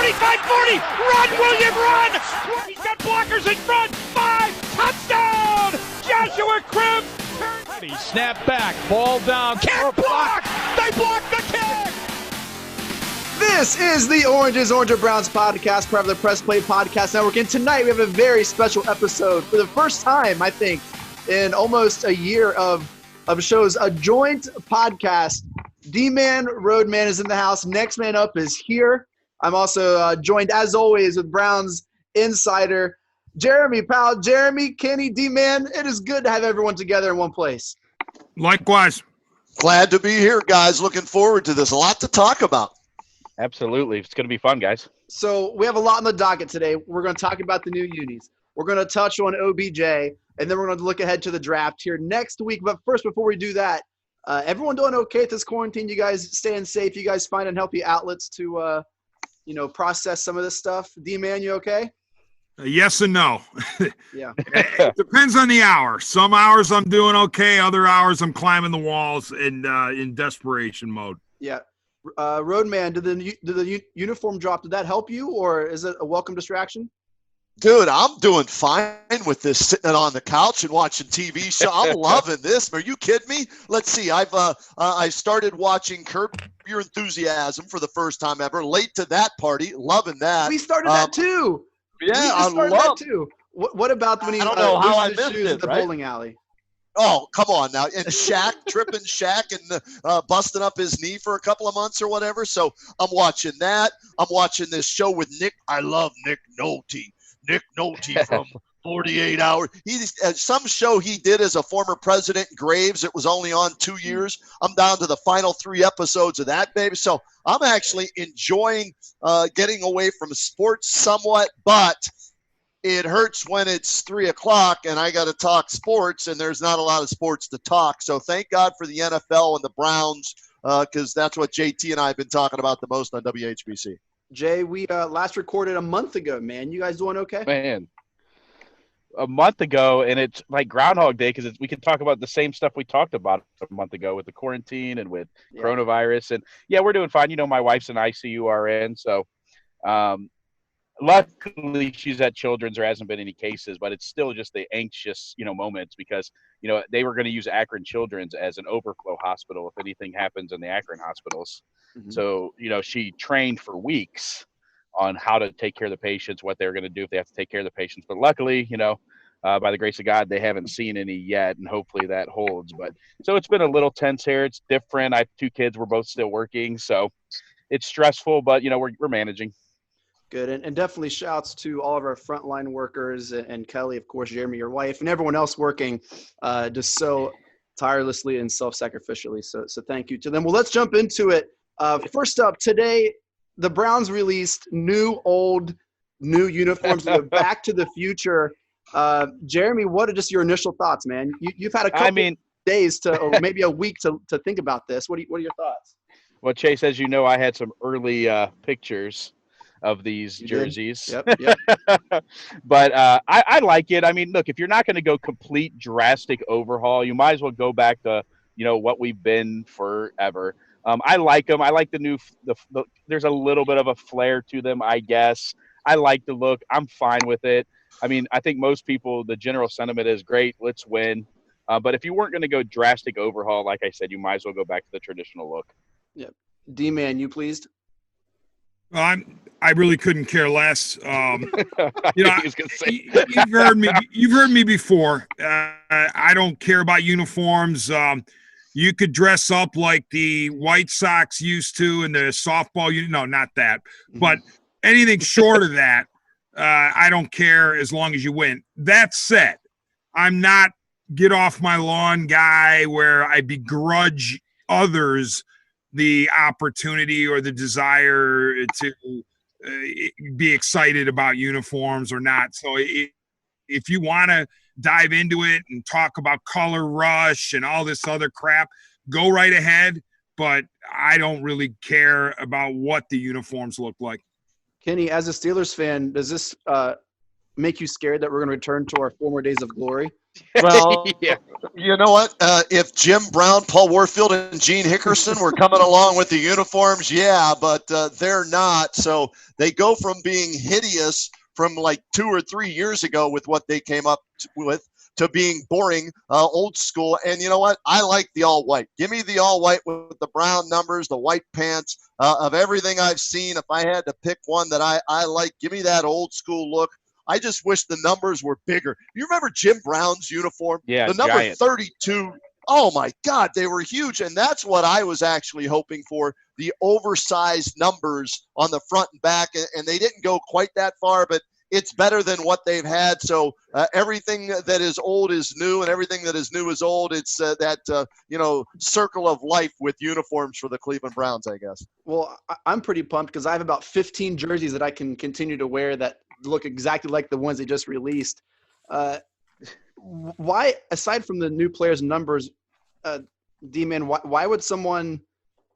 25, 40. Run, William, run. He's got blockers in front. 5, touchdown. Joshua Cribbs. Snap back, ball down. Kick block. They block the kick. This is the Oranges, Orange or Browns podcast, part of the Press Play Podcast Network. And tonight we have a very special episode for the first time, I think, in almost a year of shows, a joint podcast. D-Man, Roadman is in the house. Next man up is here. I'm also joined, as always, with Browns insider Jeremy Powell. Jeremy, Kenny, D-Man, it is good to have everyone together in one place. Likewise. Glad to be here, guys. Looking forward to this. A lot to talk about. Absolutely. It's going to be fun, guys. So we have a lot on the docket today. We're going to talk about the new UNIS. We're going to touch on OBJ, and then we're going to look ahead to the draft here next week. But first, before we do that, everyone doing okay at this quarantine? You guys staying safe? You guys finding healthy outlets to, process some of this stuff? D-Man, you okay? Yes and no. Yeah. It depends on the hour. Some hours I'm doing okay. Other hours I'm climbing the walls and in desperation mode. Yeah. Roadman, did the uniform drop? Did that help you, or is it a welcome distraction? Dude, I'm doing fine with this, sitting on the couch and watching TV show. I'm loving this. Are you kidding me? Let's see. I started watching Curb Your Enthusiasm for the first time ever. Late to that party. Loving that. We started that too. Yeah, I love that too. What about when he I don't know how I loses his missed shoes it, at the right? bowling alley? Oh, come on now. And Shaq, tripping Shaq and busting up his knee for a couple of months or whatever. So I'm watching that. I'm watching this show with Nick. I love Nick Nolte. Nick Nolte from 48 Hours. He's some show he did as a former president, Graves. It was only on 2 years. I'm down to the final 3 episodes of that, baby. So I'm actually enjoying getting away from sports somewhat, but it hurts when it's 3 o'clock and I got to talk sports, and there's not a lot of sports to talk. So thank God for the NFL and the Browns, because that's what JT and I have been talking about the most on WHBC. Jay, we last recorded a month ago, man. You guys doing okay? Man, a month ago, and it's like Groundhog Day because we can talk about the same stuff we talked about a month ago with the quarantine and with coronavirus. And, yeah, we're doing fine. You know, my wife's an ICU RN, so luckily she's at Children's. There hasn't been any cases, but it's still just the anxious, moments because, they were going to use Akron Children's as an overflow hospital if anything happens in the Akron hospitals. Mm-hmm. So, she trained for weeks on how to take care of the patients, what they're going to do if they have to take care of the patients. But luckily, by the grace of God, they haven't seen any yet, and hopefully that holds. But so it's been a little tense here. It's different. I have 2 kids. We're both still working, so it's stressful, but, we're managing. Good. And definitely shouts to all of our frontline workers and Kelly, of course, Jeremy, your wife, and everyone else working just so tirelessly and self-sacrificially. So thank you to them. Well, let's jump into it. First up, today, the Browns released new uniforms, Back to the Future. Jeremy, what are just your initial thoughts, man? You've had a couple days or maybe a week to think about this. What are your thoughts? Well, Chase, as you know, I had some early pictures of these jerseys. Yep. But I like it. I mean, look, if you're not going to go complete drastic overhaul, you might as well go back to, what we've been forever. I like them. I like the new there's a little bit of a flair to them, I guess. I like the look. I'm fine with it. I mean, I think most people, the general sentiment is great. Let's win. But if you weren't going to go drastic overhaul, like I said, you might as well go back to the traditional look. Yep. D-Man, you pleased? Well, I really couldn't care less. You've heard me before. I don't care about uniforms. You could dress up like the White Sox used to in the softball. No, not that. But anything short of that, I don't care as long as you win. That said, I'm not get off my lawn guy where I begrudge others the opportunity or the desire to be excited about uniforms or not. So if you want to dive into it and talk about color rush and all this other crap, go right ahead. But I don't really care about what the uniforms look like. Kenny, as a Steelers fan, does this make you scared that we're going to return to our former days of glory Well, Yeah. you know what? If Jim Brown, Paul Warfield, and Gene Hickerson were coming along with the uniforms, yeah, but they're not. So they go from being hideous from like 2 or 3 years ago with what they came up with to being boring, old school. And you know what? I like the all white. Give me the all white with the brown numbers, the white pants. Of everything I've seen, if I had to pick one that I like, give me that old school look. I just wish the numbers were bigger. You remember Jim Brown's uniform? Yeah, The number giant. 32. Oh, my God, they were huge. And that's what I was actually hoping for, the oversized numbers on the front and back. And they didn't go quite that far, but it's better than what they've had. So everything that is old is new, and everything that is new is old. It's that circle of life with uniforms for the Cleveland Browns, I guess. Well, I'm pretty pumped because I have about 15 jerseys that I can continue to wear that look exactly like the ones they just released. Why, aside from the new players' numbers, D-Man, why would someone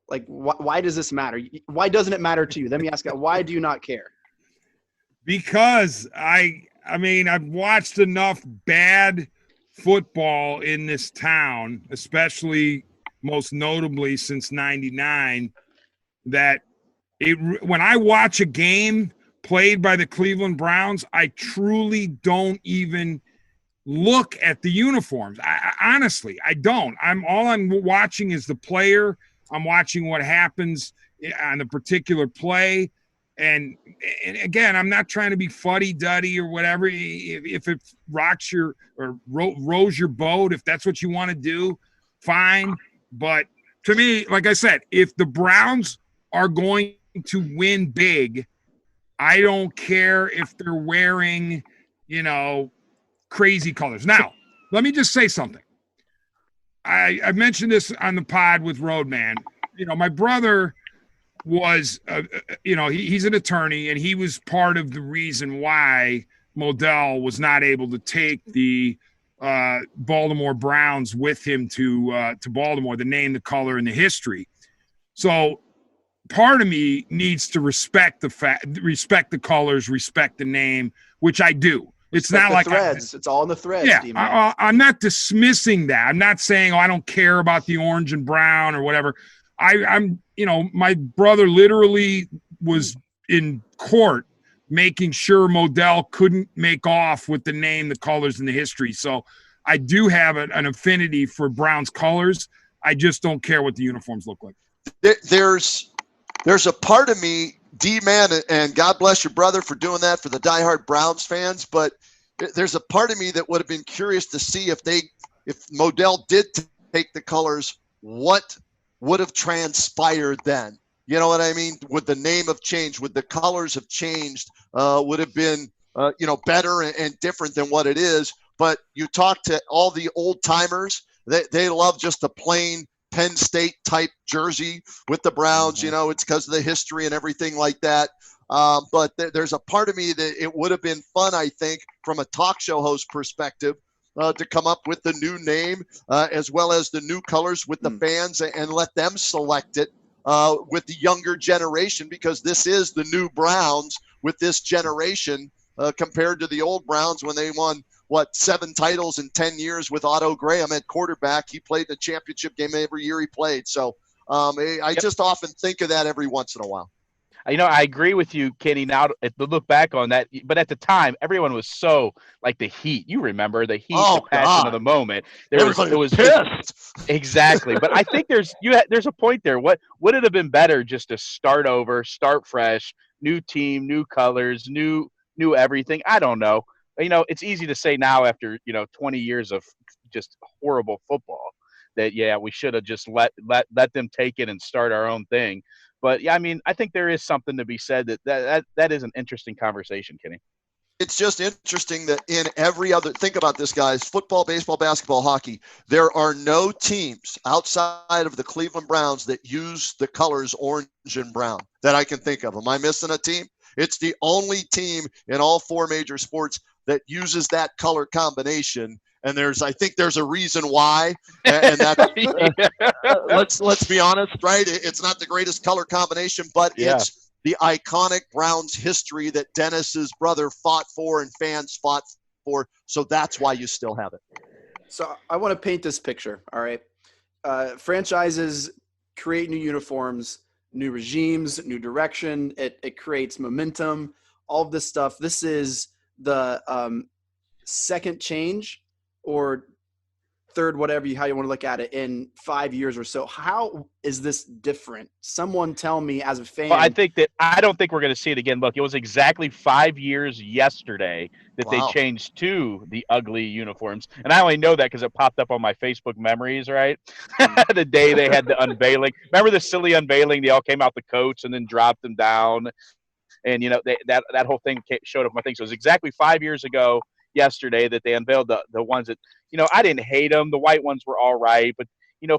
why does this matter? Why doesn't it matter to you? Let me ask that. Why do you not care? Because I mean, I've watched enough bad football in this town, especially most notably since '99, that when I watch a game played by the Cleveland Browns, I truly don't even look at the uniforms. Honestly, I don't. All I'm watching is the player. I'm watching what happens on the particular play. And again, I'm not trying to be fuddy-duddy or whatever. If it rocks your or rows your boat, if that's what you want to do, fine. But to me, like I said, if the Browns are going to win big, I don't care if they're wearing, crazy colors. Now, let me just say something. I mentioned this on the pod with Roadman. My brother was, he's an attorney, and he was part of the reason why Modell was not able to take the Baltimore Browns with him to Baltimore, the name, the color, and the history. So part of me needs to respect the colors, respect the name, which I do. It's not like threads. It's all in the threads. Yeah, I'm not dismissing that. I'm not saying, I don't care about the orange and brown or whatever. I'm my brother literally was in court making sure Modell couldn't make off with the name, the colors, and the history. So I do have an affinity for Browns colors. I just don't care what the uniforms look like. There's a part of me, D-Man, and God bless your brother for doing that for the diehard Browns fans, but there's a part of me that would have been curious to see if Modell did take the colors, what would have transpired then? You know what I mean? Would the name have changed? Would the colors have changed? Would have been, better and different than what it is? But you talk to all the old timers, they love just the plain Penn State type jersey with the Browns. Mm-hmm. It's because of the history and everything like that. But there's a part of me that it would have been fun, I think, from a talk show host perspective, to come up with the new name as well as the new colors with the fans and let them select it with the younger generation, because this is the new Browns with this generation compared to the old Browns when they won, 7 titles in 10 years with Otto Graham at quarterback. He played the championship game every year he played. So I just often think of that every once in a while. I agree with you, Kenny, now to look back on that. But at the time, everyone was so like the heat. You remember the heat, the passion of the moment. It was pissed. Exactly. But I think there's a point there. Would it have been better just to start over, start fresh, new team, new colors, new everything? I don't know. It's easy to say now after 20 years of just horrible football that we should have just let them take it and start our own thing. But yeah, I think there is something to be said that is an interesting conversation, Kenny. It's just interesting that in every other, think about this, guys, football, baseball, basketball, hockey, there are no teams outside of the Cleveland Browns that use the colors orange and brown that I can think of. Am I missing a team? It's the only team in all 4 major sports that uses that color combination. And I think there's a reason why, and that's let's be honest, right? It's not the greatest color combination, but it's the iconic Browns history that Dennis's brother fought for and fans fought for. So that's why you still have it. So I want to paint this picture. All right. Franchises create new uniforms, new regimes, new direction. It creates momentum, all of this stuff. This is the second change or third, whatever how you want to look at it, in 5 years or so. How is this different? Someone tell me as a fan. Well, I don't think we're going to see it again. Look, it was exactly 5 years yesterday that they changed to the ugly uniforms, and I only know that because it popped up on my Facebook memories. Right, the day they had the unveiling. Remember the silly unveiling? They all came out the coats and then dropped them down, and that whole thing showed up my thing. So it was exactly 5 years ago yesterday that they unveiled the ones that I didn't hate them. The white ones were all right, but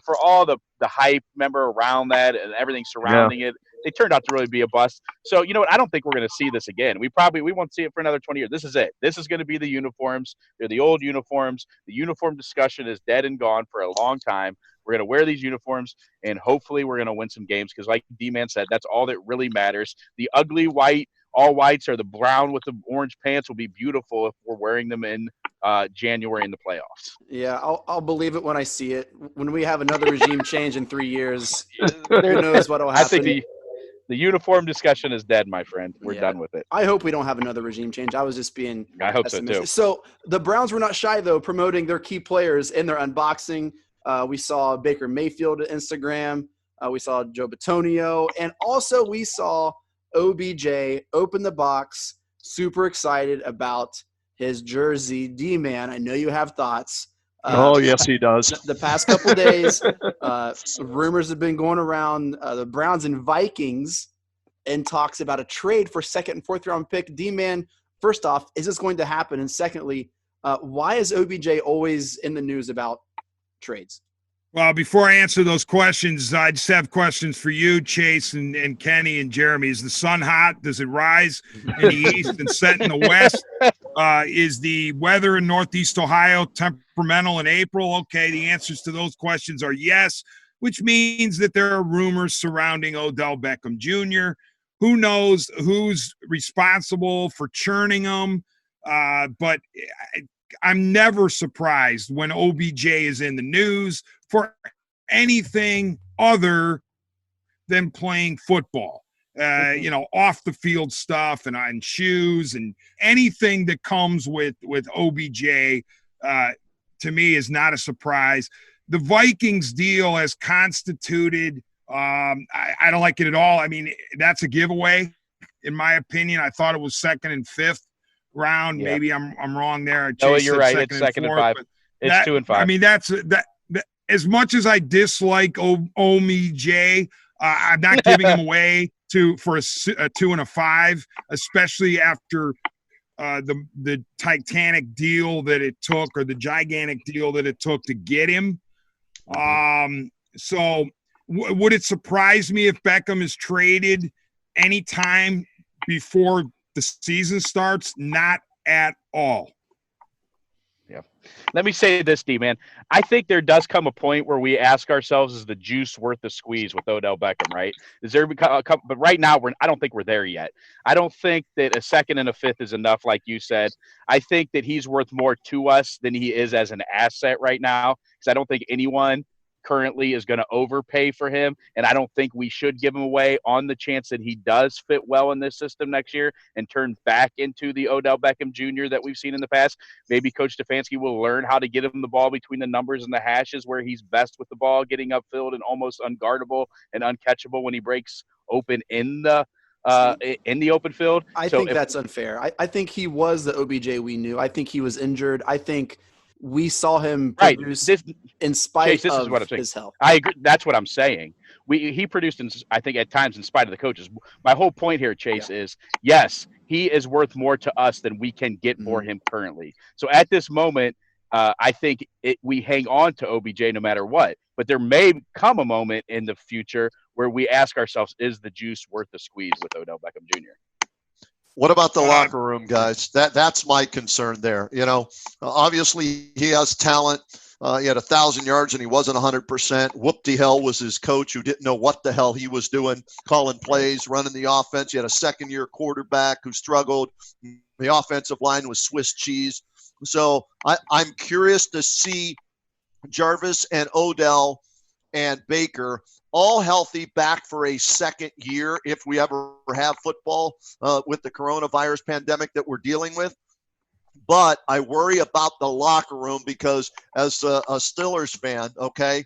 for all the hype, remember, around that and everything surrounding it, they turned out to really be a bust. So I don't think we're going to see this again. We won't see it for another 20 years. This is it. This is going to be the uniforms. They're the old uniforms. The uniform discussion is dead and gone for a long time. We're going to wear these uniforms, and hopefully we're going to win some games because, like D-Man said, that's all that really matters. The ugly white, all whites, or the brown with the orange pants will be beautiful if we're wearing them in January in the playoffs. Yeah, I'll believe it when I see it. When we have another regime change in 3 years, who knows what will happen. I think the uniform discussion is dead, my friend. We're done with it. I hope we don't have another regime change. I was just being I hope so too. So the Browns were not shy, though, promoting their key players in their unboxing. We saw Baker Mayfield at Instagram. We saw Joe Bitonio. And also we saw OBJ open the box, super excited about his jersey. D-Man, I know you have thoughts. Yes, he does. The past couple days, rumors have been going around the Browns and Vikings and talks about a trade for second and fourth round pick. D-Man, first off, is this going to happen? And secondly, why is OBJ always in the news about trades? Well, before I answer those questions, I just have questions for you, Chase, and Kenny and Jeremy. Is the sun hot? Does it rise in the east and set in the west? Is the weather in Northeast Ohio temperamental in April? Okay, the answers to those questions are yes, which means that there are rumors surrounding Odell Beckham Jr. Who knows who's responsible for churning them? But I'm never surprised when OBJ is in the news for anything other than playing football. Off the field stuff and shoes and anything that comes with OBJ, to me, is not a surprise. The Vikings deal as constituted, I don't like it at all. I mean, that's a giveaway, in my opinion. I thought it was second and fifth round. Yeah. Maybe I'm wrong there. No, you're right. It's second and five. It's 2 and 5. I mean, that's as much as I dislike OBJ, I'm not giving him away for a 2 and a 5, especially after the titanic deal that it took, or the gigantic deal that it took to get him. So would it surprise me if Beckham is traded anytime before the season starts? Not at all. Yeah. Let me say this, D-Man. I think there does come a point where we ask ourselves, is the juice worth the squeeze with Odell Beckham, right? But right now, I don't think we're there yet. I don't think that a second and a fifth is enough, like you said. I think that he's worth more to us than he is as an asset right now, because I don't think anyone currently is going to overpay for him, and I don't think we should give him away on the chance that he does fit well in this system next year and turn back into the Odell Beckham Jr. that we've seen in the past. Maybe Coach Stefanski will learn how to get him the ball between the numbers and the hashes, where he's best with the ball, getting upfield and almost unguardable and uncatchable when he breaks open in the open field. I think that's unfair. I think he was the OBJ we knew. I think he was injured. I think we saw him produce in spite of his health. I agree. That's what I'm saying. He produced, I think, at times in spite of the coaches. My whole point here, Chase, is yes, he is worth more to us than we can get for him currently. So at this moment, I think we hang on to OBJ no matter what. But there may come a moment in the future where we ask ourselves, is the juice worth the squeeze with Odell Beckham Jr.? What about the locker room, guys? That's my concern there. Obviously he has talent. He had 1,000 yards and he wasn't 100%. Whoop-de-hell was his coach, who didn't know what the hell he was doing, calling plays, running the offense. He had a second-year quarterback who struggled. The offensive line was Swiss cheese. So I'm curious to see Jarvis and Odell and Baker all healthy back for a second year if we ever have football with the coronavirus pandemic that we're dealing with. But I worry about the locker room because as a Steelers fan, okay,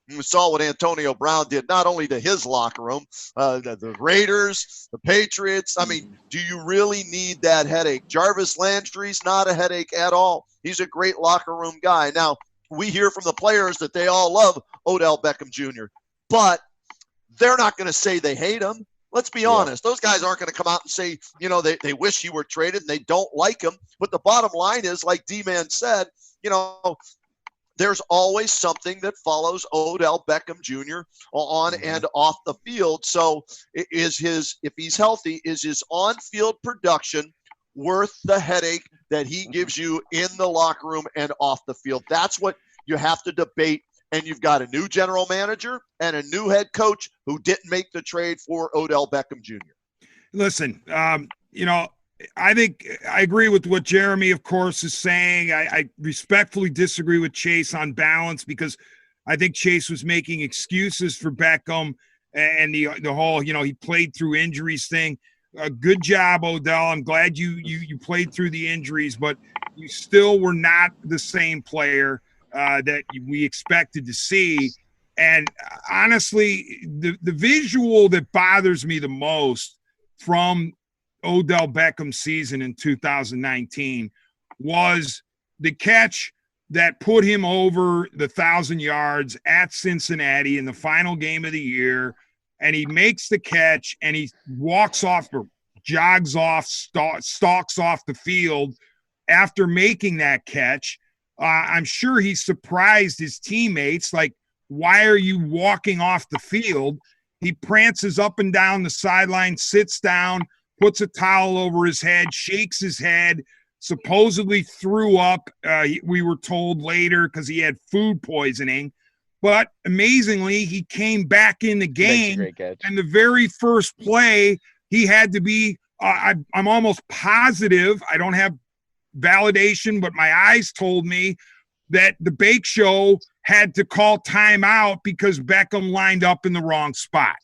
you saw what Antonio Brown did, not only to his locker room, the Raiders, the Patriots. I mean, do you really need that headache? Jarvis Landry's not a headache at all. He's a great locker room guy. Now, we hear from the players that they all love Odell Beckham Jr., but they're not going to say they hate him. Let's be honest. Those guys aren't going to come out and say, you know, they wish he were traded and they don't like him. But the bottom line is, like D-Man said, you know, there's always something that follows Odell Beckham Jr. on and off the field. So if he's healthy, is his on-field production worth the headache that he gives you in the locker room and off the field? That's what you have to debate. And you've got a new general manager and a new head coach who didn't make the trade for Odell Beckham Jr. Listen, you know, I think I agree with what Jeremy, of course, is saying. I respectfully disagree with Chase on balance because I think Chase was making excuses for Beckham and the whole, you know, he played through injuries thing. Good job, Odell. I'm glad you played through the injuries, but you still were not the same player that we expected to see. And honestly, the visual that bothers me the most from Odell Beckham's season in 2019 was the catch that put him over the 1,000 yards at Cincinnati in the final game of the year. And he makes the catch and he walks off or jogs off, stalks off the field after making that catch. I'm sure he surprised his teammates. Like, why are you walking off the field? He prances up and down the sideline, sits down, puts a towel over his head, shakes his head, supposedly threw up, we were told later, because he had food poisoning. But amazingly, he came back in the game, and the very first play, he had to be, I'm almost positive, I don't have validation, but my eyes told me that the Bake Show had to call timeout because Beckham lined up in the wrong spot.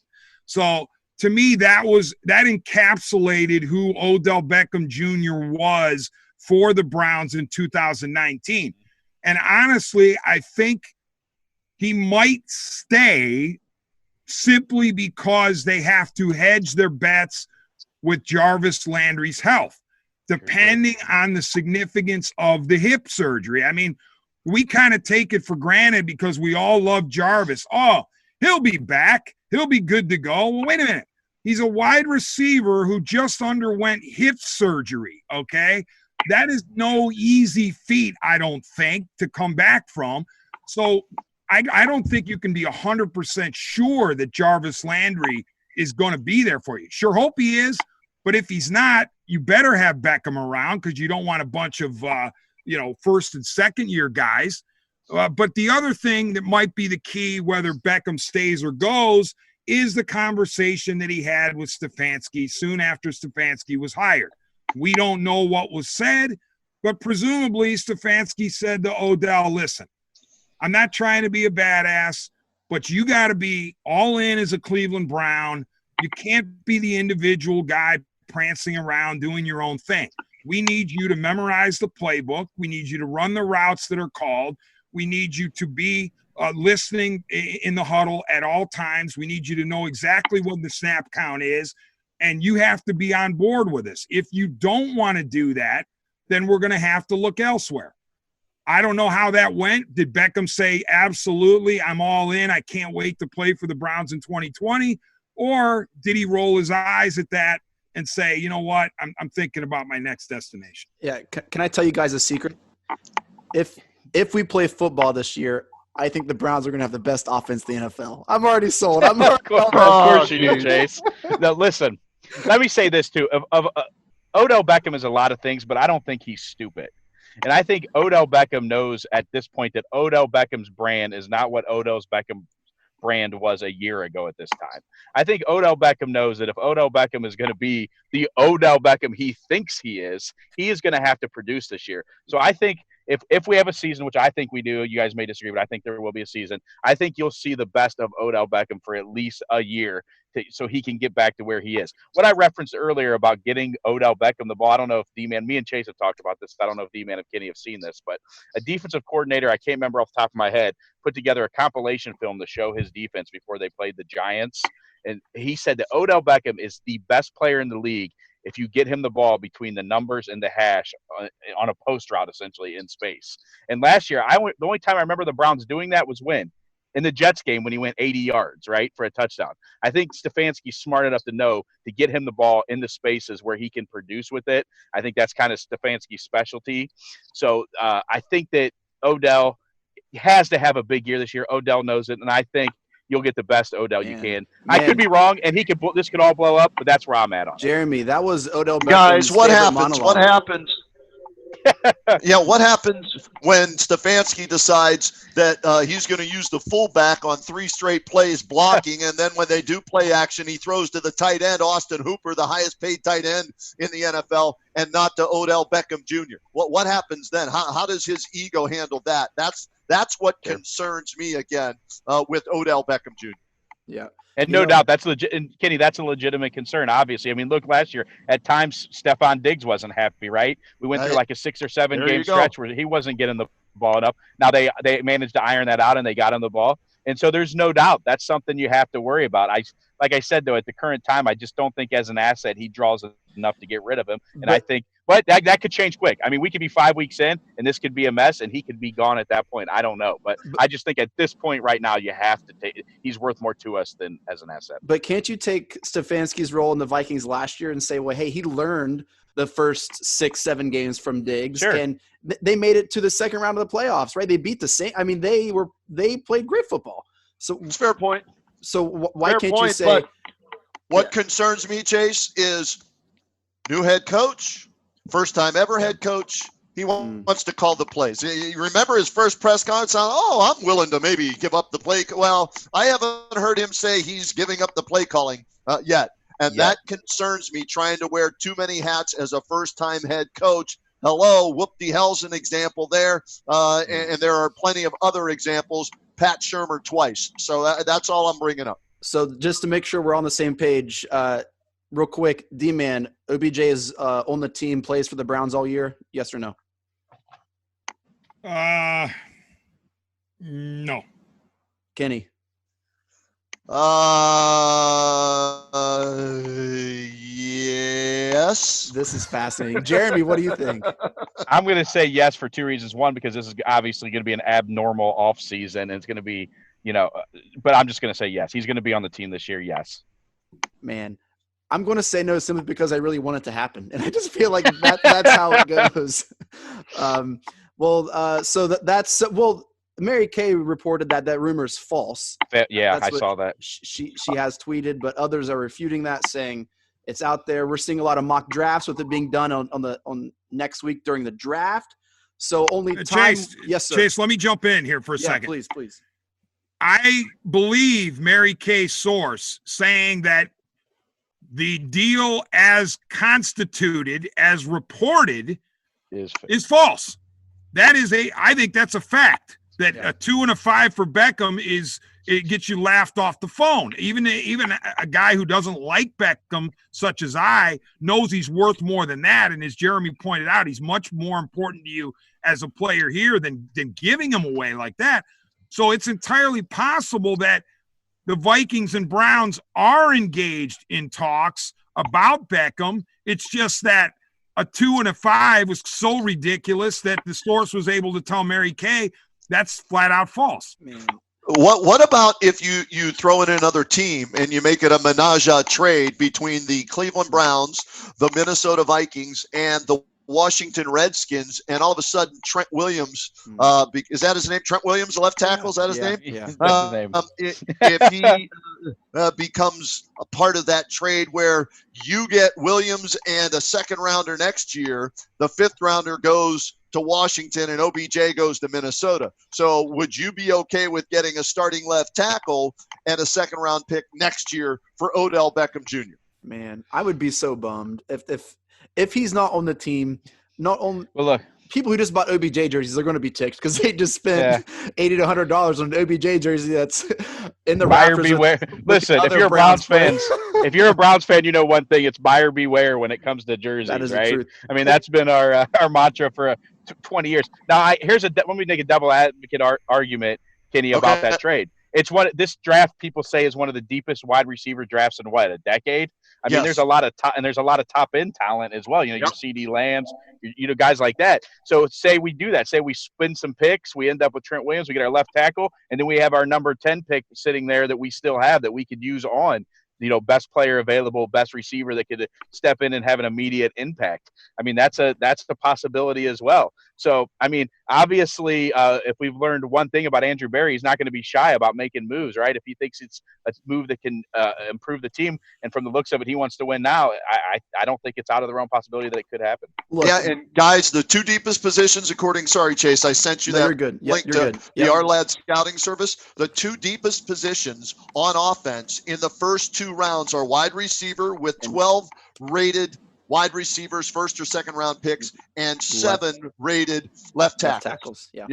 So to me, that encapsulated who Odell Beckham Jr. was for the Browns in 2019. And honestly, I think he might stay simply because they have to hedge their bets with Jarvis Landry's health, depending on the significance of the hip surgery. I mean, we kind of take it for granted because we all love Jarvis. Oh, he'll be back. He'll be good to go. Well, wait a minute. He's a wide receiver who just underwent hip surgery, okay? That is no easy feat, I don't think, to come back from. So I don't think you can be 100% sure that Jarvis Landry is going to be there for you. Sure hope he is, but if he's not, you better have Beckham around because you don't want a bunch of, first and second year guys. But the other thing that might be the key, whether Beckham stays or goes, is the conversation that he had with Stefanski soon after Stefanski was hired. We don't know what was said, but presumably Stefanski said to Odell, listen, I'm not trying to be a badass, but you got to be all in as a Cleveland Brown. You can't be the individual guy prancing around doing your own thing. We need you to memorize the playbook. We need you to run the routes that are called. We need you to be listening in the huddle at all times. We need you to know exactly what the snap count is, and you have to be on board with us. If you don't want to do that, then we're going to have to look elsewhere. I don't know how that went. Did Beckham say, absolutely, I'm all in, I can't wait to play for the Browns in 2020? Or did he roll his eyes at that and say, you know what, I'm thinking about my next destination? Yeah, can I tell you guys a secret? If we play football this year, I think the Browns are going to have the best offense in the NFL. I'm already sold. Of course you do, Chase. Now, listen, let me say this, too. Odell Beckham is a lot of things, but I don't think he's stupid. And I think Odell Beckham knows at this point that Odell Beckham's brand is not what Odell Beckham's brand was a year ago at this time. I think Odell Beckham knows that if Odell Beckham is going to be the Odell Beckham he thinks he is going to have to produce this year. So I think if we have a season, which I think we do, you guys may disagree, but I think there will be a season. I think you'll see the best of Odell Beckham for at least a year so he can get back to where he is. What I referenced earlier about getting Odell Beckham the ball, I don't know if D-Man, me and Chase have talked about this. I don't know if D-Man and Kenny have seen this, but a defensive coordinator, I can't remember off the top of my head, put together a compilation film to show his defense before they played the Giants. And he said that Odell Beckham is the best player in the league if you get him the ball between the numbers and the hash on a post route, essentially in space. And last year, the only time I remember the Browns doing that was when? In the Jets game when he went 80 yards, right, for a touchdown. I think Stefanski's smart enough to know to get him the ball in the spaces where he can produce with it. I think that's kind of Stefanski's specialty. So I think that Odell has to have a big year this year. Odell knows it, and I think you'll get the best Odell you can. I could be wrong, and this could all blow up, but that's where I'm at on it. Jeremy, that was Odell Beckham's Guys, what happens? monologue. What happens? Yeah, what happens when Stefanski decides that he's going to use the fullback on 3 straight plays blocking, and then when they do play action, he throws to the tight end, Austin Hooper, the highest paid tight end in the NFL, and not to Odell Beckham Jr.? What happens then? How does his ego handle that? That's what concerns me again with Odell Beckham Jr. Yeah. And no doubt that's legit. And Kenny, that's a legitimate concern, obviously. I mean, look, last year at times Stephon Diggs wasn't happy, right? We went through like a 6 or 7 game stretch where he wasn't getting the ball enough. Now they managed to iron that out and they got him the ball. And so there's no doubt that's something you have to worry about. Like I said, though, at the current time, I just don't think as an asset he draws enough to get rid of him. And I think, but that could change quick. I mean, we could be 5 weeks in and this could be a mess and he could be gone at that point. I don't know. But I just think at this point right now, you have to take it. He's worth more to us than as an asset. But can't you take Stefanski's role in the Vikings last year and say, well, hey, he learned the first 6-7 games from Diggs, and they made it to the second round of the playoffs, right? They beat the Saints. I mean, they played great football. So it's a fair point. So why can't you say? But what concerns me, Chase, is new head coach, first time ever head coach. He wants to call the plays. You remember his first press conference on, I'm willing to maybe give up the play. Well, I haven't heard him say he's giving up the play calling yet. And that concerns me, trying to wear too many hats as a first-time head coach. Hello, whoop-de-hell's an example there. And there are plenty of other examples. Pat Shurmur twice. So that's all I'm bringing up. So just to make sure we're on the same page, real quick, D-Man, OBJ is on the team, plays for the Browns all year, yes or no? No. Kenny? Yes. This is fascinating. Jeremy, what do you think? I'm going to say yes for 2 reasons. One, because this is obviously going to be an abnormal off season. And it's going to be, but I'm just going to say yes. He's going to be on the team this year. Yes. Man, I'm going to say no simply because I really want it to happen. And I just feel like that's how it goes. Mary Kay reported that rumor is false. Yeah, I saw that. She has tweeted, but others are refuting that, saying it's out there. We're seeing a lot of mock drafts with it being done on next week during the draft. So only time. Chase, yes, sir. Chase, let me jump in here for a second. Please. I believe Mary Kay's source saying that the deal as constituted, as reported, is false. I think that's a fact. That a 2 and a 5 for Beckham it gets you laughed off the phone. Even a guy who doesn't like Beckham, such as I, knows he's worth more than that. And as Jeremy pointed out, he's much more important to you as a player here than giving him away like that. So it's entirely possible that the Vikings and Browns are engaged in talks about Beckham. It's just that a 2 and a 5 was so ridiculous that the source was able to tell Mary Kay that's flat out false. What about if you throw in another team and you make it a menage a trade between the Cleveland Browns, the Minnesota Vikings, and the Washington Redskins, and all of a sudden Trent Williams, is that his name? Trent Williams, the left tackle, is that his name? Yeah, that's his name. If he becomes a part of that trade where you get Williams and a second rounder next year, the 5th rounder goes to Washington and OBJ goes to Minnesota. So would you be okay with getting a starting left tackle and a second-round pick next year for Odell Beckham Jr.? Man, I would be so bummed if he's not on the team. Not on. Well, look, people who just bought OBJ jerseys are going to be ticked because they just spent $80 to $100 on an OBJ jersey that's in the buyer rafters beware. with Listen, if you're a Browns fan, if you're a Browns fan, you know one thing: it's buyer beware when it comes to jerseys, that is right? the truth. I mean, that's been our mantra for 20 years. Now, let me make a double advocate argument, Kenny, about that trade. It's this draft people say is one of the deepest wide receiver drafts in a decade. I mean, there's a lot of top end talent as well. You know, your CD Lambs, guys like that. So say we do that. Say we spin some picks. We end up with Trent Williams. We get our left tackle, and then we have our number 10 pick sitting there that we still have that we could use on, best player available, best receiver that could step in and have an immediate impact. I mean, that's a possibility as well. So, I mean, obviously, if we've learned one thing about Andrew Berry, he's not going to be shy about making moves, right? If he thinks it's a move that can improve the team, and from the looks of it, he wants to win now, I don't think it's out of the realm possibility that it could happen. Look, and guys, the two deepest positions, sorry, Chase, I sent you that link to the RLAD scouting service. The two deepest positions on offense in the first two rounds are wide receiver with 12 rated wide receivers, first or second round picks, and 7 rated left tackles. Yeah.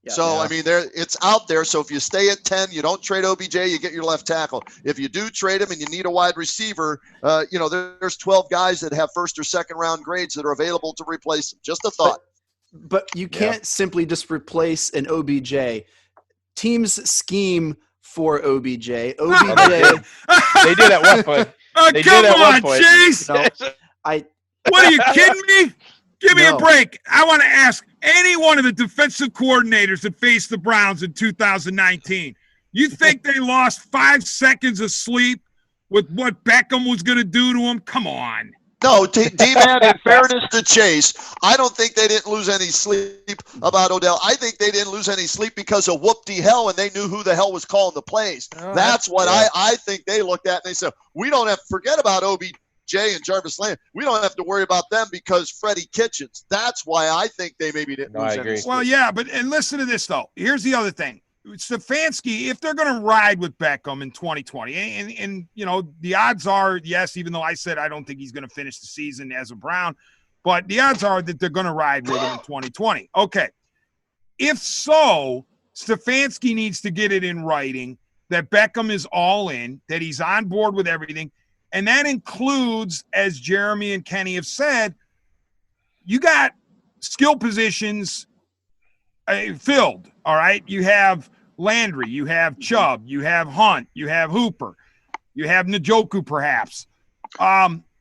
So, I mean, it's out there. So if you stay at 10, you don't trade OBJ, you get your left tackle. If you do trade him and you need a wide receiver, there's 12 guys that have first or second round grades that are available to replace him. Just a thought. But you can't simply just replace an OBJ. Teams scheme for OBJ. They did at one point. Come on, Chase. What are you kidding me? Give me a break. I want to ask any one of the defensive coordinators that faced the Browns in 2019. You think they lost 5 seconds of sleep with what Beckham was going to do to him? Come on. No, D-Man, in fairness to Chase, I don't think they didn't lose any sleep about Odell. I think they didn't lose any sleep because of whoop-de-hell, and they knew who the hell was calling the plays. That's what I think they looked at, and they said, we don't have to forget about OBJ and Jarvis Landry. We don't have to worry about them because Freddie Kitchens. That's why I think they maybe didn't lose any sleep. Well, yeah, and listen to this, though. Here's the other thing. Stefanski, if they're going to ride with Beckham in 2020, and the odds are, yes, even though I said I don't think he's going to finish the season as a Brown, but the odds are that they're going to ride with him in 2020. Okay. If so, Stefanski needs to get it in writing that Beckham is all in, that he's on board with everything, and that includes, as Jeremy and Kenny have said, you got skill positions filled, all right? You have Landry, you have Chubb, you have Hunt, you have Hooper, you have Njoku perhaps.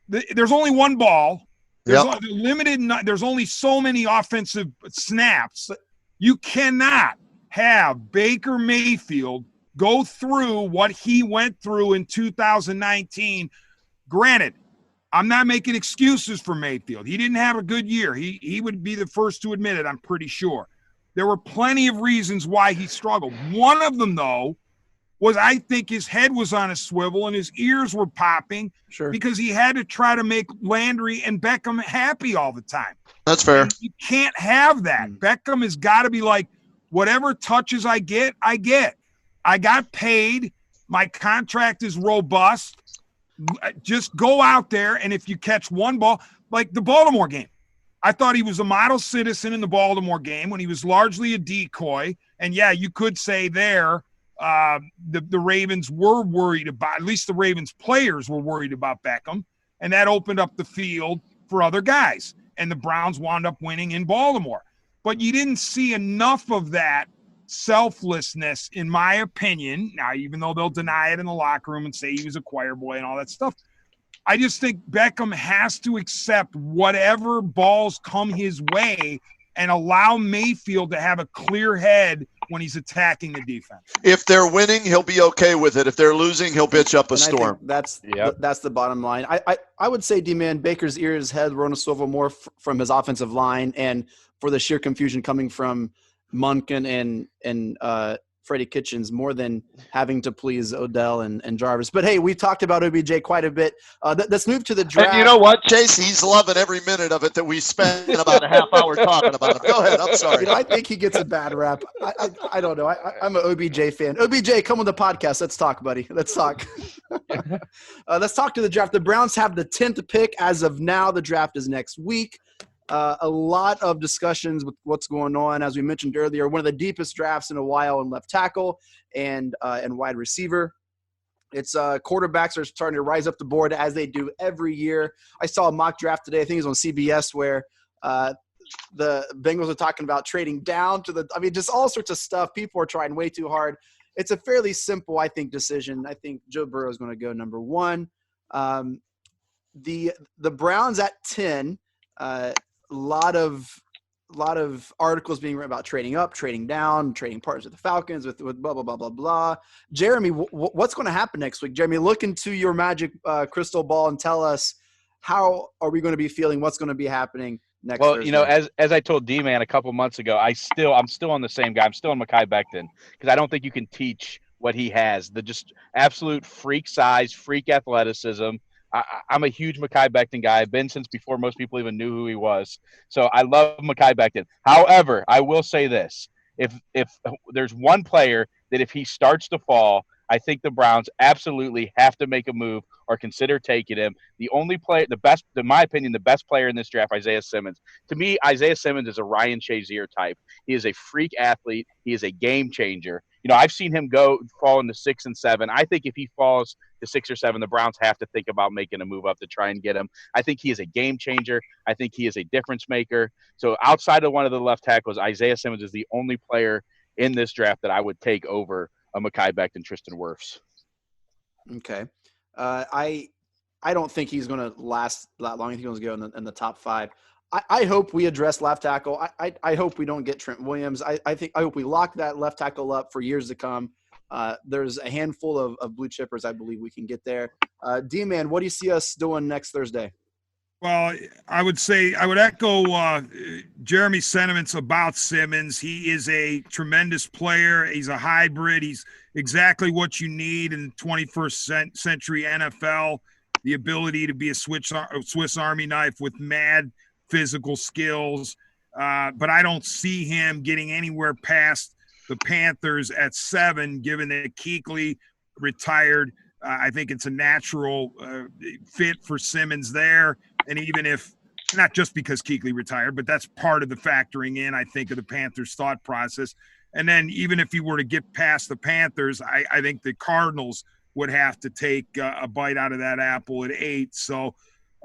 There's only one ball. There's there's only so many offensive snaps. You cannot have Baker Mayfield go through what he went through in 2019. Granted, I'm not making excuses for Mayfield. He didn't have a good year. He would be the first to admit it, I'm pretty sure. There were plenty of reasons why he struggled. One of them, though, was I think his head was on a swivel and his ears were popping because he had to try to make Landry and Beckham happy all the time. That's fair. And you can't have that. Beckham has got to be like, whatever touches I get, I get. I got paid. My contract is robust. Just go out there, and if you catch one ball, like the Baltimore game, I thought he was a model citizen in the Baltimore game when he was largely a decoy. And, yeah, you could say there the Ravens were worried about, at least the Ravens players were worried about Beckham, and that opened up the field for other guys. And the Browns wound up winning in Baltimore. But you didn't see enough of that selflessness, in my opinion. Now, even though they'll deny it in the locker room and say he was a choir boy and all that stuff, I just think Beckham has to accept whatever balls come his way and allow Mayfield to have a clear head when he's attacking the defense. If they're winning, he'll be okay with it. If they're losing, he'll bitch up a storm. That's the bottom line. I would say, D-Man, Baker's ears, head were on a swivel more from his offensive line and for the sheer confusion coming from Munkin and Freddie Kitchens more than having to please Odell and Jarvis. But hey, we've talked about OBJ quite a bit. Let's move to the draft. And you know what, Chase? He's loving every minute of it that we spent about a half hour talking about him. Go ahead. I'm sorry. I think he gets a bad rap. I don't know. I'm an OBJ fan. OBJ, come on the podcast. Let's talk, buddy. Let's talk. Let's talk to the draft. The Browns have the 10th pick as of now. The draft is next week. A lot of discussions with what's going on. As we mentioned earlier, one of the deepest drafts in a while in left tackle and wide receiver. It's quarterbacks are starting to rise up the board as they do every year. I saw a mock draft today. I think it was on CBS where the Bengals are talking about trading down to just all sorts of stuff. People are trying way too hard. It's a fairly simple, I think, decision. I think Joe Burrow is going to go number 1. The Browns at 10. A lot of articles being written about trading up, trading down, trading partners with the Falcons, with blah, blah, blah, blah, blah. Jeremy, what's going to happen next week? Jeremy, look into your magic crystal ball and tell us, how are we going to be feeling? What's going to be happening next Thursday? As I told D-Man a couple months ago, I'm still on the same guy. I'm still on Mekhi Becton because I don't think you can teach what he has. The just absolute freak size, freak athleticism. I'm a huge Mekhi Becton guy. I've been since before most people even knew who he was. So I love Mekhi Becton. However, I will say this. If there's one player that if he starts to fall, I think the Browns absolutely have to make a move or consider taking him. The only player, in my opinion, the best player in this draft, Isaiah Simmons. To me, Isaiah Simmons is a Ryan Shazier type. He is a freak athlete. He is a game changer. I've seen him fall into 6 and 7. I think if he falls to 6 or 7, the Browns have to think about making a move up to try and get him. I think he is a game changer. I think he is a difference maker. So outside of one of the left tackles, Isaiah Simmons is the only player in this draft that I would take over a Mekhi Becton, Tristan Wirfs. Okay. I don't think he's going to last that long. I think he's going to go in the top 5. I hope we address left tackle. I hope we don't get Trent Williams. I hope we lock that left tackle up for years to come. There's a handful of blue chippers I believe we can get there. D-Man, what do you see us doing next Thursday? Well, I would echo Jeremy's sentiments about Simmons. He is a tremendous player. He's a hybrid. He's exactly what you need in the 21st century NFL, the ability to be a Swiss Army knife with mad physical skills. But I don't see him getting anywhere past the Panthers at 7, given that Kuechly retired. I think it's a natural fit for Simmons there. And even if, not just because Kuechly retired, but that's part of the factoring in, I think, of the Panthers' thought process. And then even if he were to get past the Panthers, I think the Cardinals would have to take a bite out of that apple at 8. So